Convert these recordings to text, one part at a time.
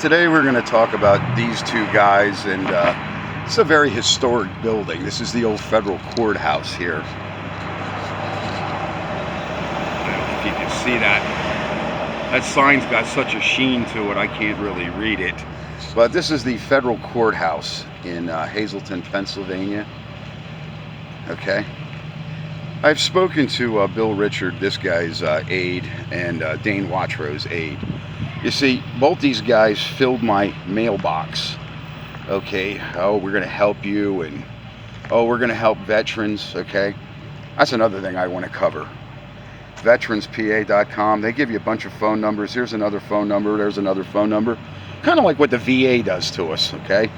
Today we're going to talk about these two guys, and it's a very historic building. This is the old federal courthouse here. I don't know if you can see that. That sign's got such a sheen to it, I can't really read it. But this is the federal courthouse in Hazleton, Pennsylvania. Okay. I've spoken to Bill Richard, this guy's aide, and Dane Watro's aide. You see, both these guys filled my mailbox. Okay, oh, we're going to help you, and oh, we're going to help veterans. Okay, that's another thing I want to cover. Veteranspa.com. They give you a bunch of phone numbers. Here's another phone number. There's another phone number. Kind of like what the VA does to us. Okay.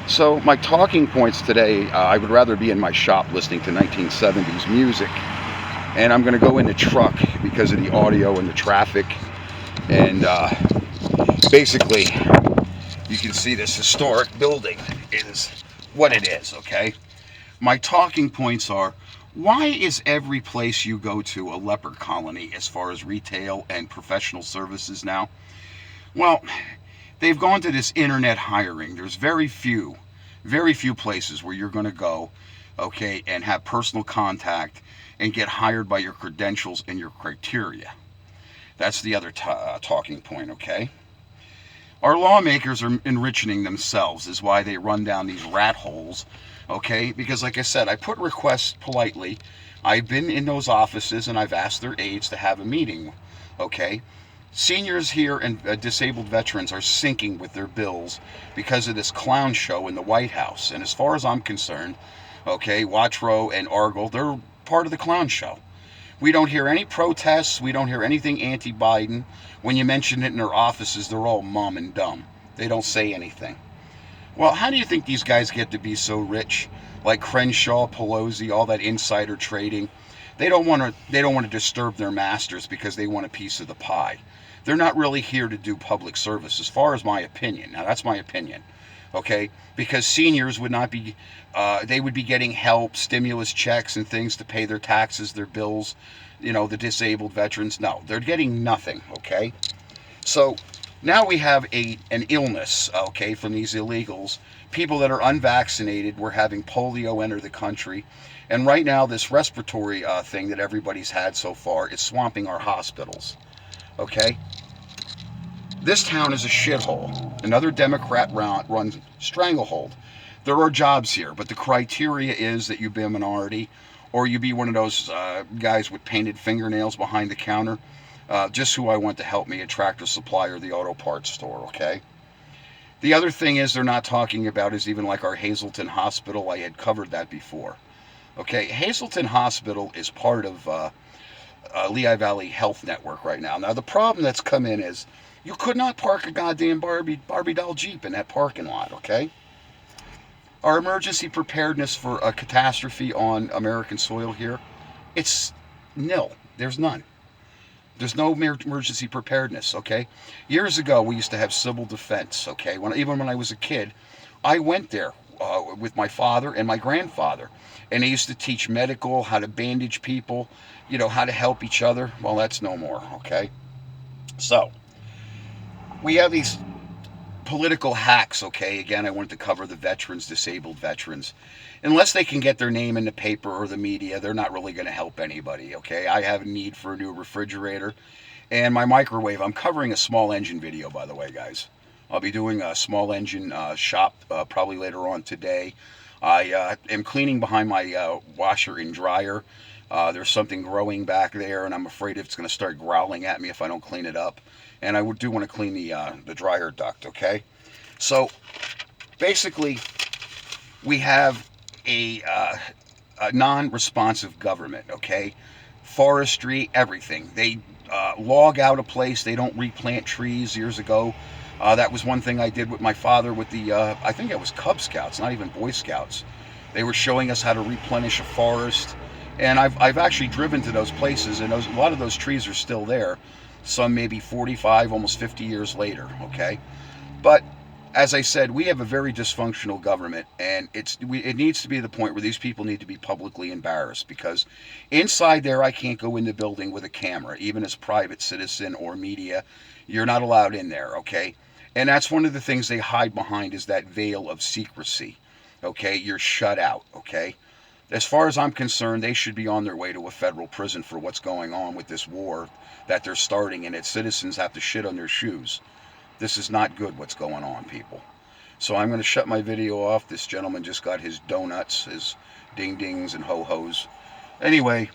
So my talking points today, I would rather be in my shop listening to 1970s music, and I'm going to go in the truck because of the audio and the traffic. And basically, you can see this historic building is what it is, okay? My talking points are, why is every place you go to a leper colony as far as retail and professional services now? Well, they've gone to this internet hiring. There's very few places where you're going to go, okay, and have personal contact and get hired by your credentials and your criteria. That's the other talking point, okay? Our lawmakers are enriching themselves, is why they run down these rat holes, okay? Because, like I said, I put requests politely. I've been in those offices and I've asked their aides to have a meeting, okay? Seniors here and disabled veterans are sinking with their bills because of this clown show in the White House. And as far as I'm concerned, okay, Watro and Argyle, they're part of the clown show. We don't hear any protests. We don't hear anything anti-Biden. When you mention it in their offices, they're all mum and dumb. They don't say anything. Well, how do you think these guys get to be so rich? Like Crenshaw, Pelosi, all that insider trading. They don't want to disturb their masters because they want a piece of the pie. They're not really here to do public service, as far as my opinion. Now, that's my opinion. Okay, because seniors would not be, they would be getting help, stimulus checks and things to pay their taxes, their bills, the disabled veterans. No, they're getting nothing, okay? So now we have an illness, okay, from these illegals. People that are unvaccinated, we're having polio enter the country. And right now, this respiratory thing that everybody's had so far is swamping our hospitals, okay? This town is a shithole. Another Democrat-run stranglehold. There are jobs here, but the criteria is that you be a minority, or you be one of those guys with painted fingernails behind the counter. Just who I want to help me at Tractor Supply or the auto parts store, okay? The other thing is they're not talking about is even like our Hazleton Hospital. I had covered that before. Okay, Hazleton Hospital is part of Lehigh Valley Health Network right now. Now, the problem that's come in is you could not park a goddamn Barbie doll Jeep in that parking lot, okay? Our emergency preparedness for a catastrophe on American soil here, it's nil. There's none. There's no emergency preparedness, okay? Years ago, we used to have civil defense, okay? Even when I was a kid, I went there with my father and my grandfather, and they used to teach medical, how to bandage people, how to help each other. Well, that's no more, okay? So, we have these political hacks, okay? Again, I wanted to cover the veterans, disabled veterans. Unless they can get their name in the paper or the media, they're not really going to help anybody, okay? I have a need for a new refrigerator and my microwave. I'm covering a small engine video, by the way, guys. I'll be doing a small engine shop probably later on today. I am cleaning behind my washer and dryer. There's something growing back there, and I'm afraid it's going to start growling at me if I don't clean it up. And I do want to clean the dryer duct, okay? So, basically, we have a non-responsive government, okay? Forestry, everything. They log out a place. They don't replant trees. Years ago, that was one thing I did with my father with the, I think it was Cub Scouts, not even Boy Scouts. They were showing us how to replenish a forest. And I've actually driven to those places, and a lot of those trees are still there. Some maybe 45, almost 50 years later, okay? But as I said, we have a very dysfunctional government, and it needs to be the point where these people need to be publicly embarrassed, because inside there, I can't go in the building with a camera, even as private citizen or media. You're not allowed in there, okay? And that's one of the things they hide behind, is that veil of secrecy. Okay, you're shut out. Okay, as far as I'm concerned, they should be on their way to a federal prison for what's going on with this war that they're starting, and its citizens have to shit on their shoes. This is not good what's going on, people. So I'm going to shut my video off. This gentleman just got his donuts, his ding dings and ho hos. Anyway,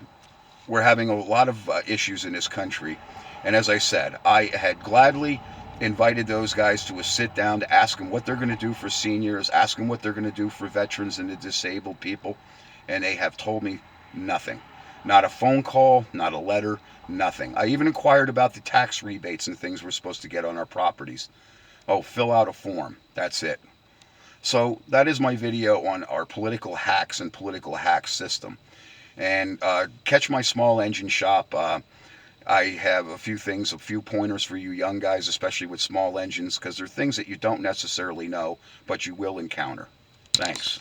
we're having a lot of issues in this country. And as I said, I had gladly invited those guys to a sit down to ask them what they're going to do for seniors, ask them what they're going to do for veterans and the disabled people. And they have told me nothing. Not a phone call, not a letter, nothing. I even inquired about the tax rebates and things we're supposed to get on our properties. Oh, fill out a form. That's it. So that is my video on our political hacks and political hack system. And catch my small engine shop. I have a few things, a few pointers for you young guys, especially with small engines, because they're things that you don't necessarily know, but you will encounter. Thanks.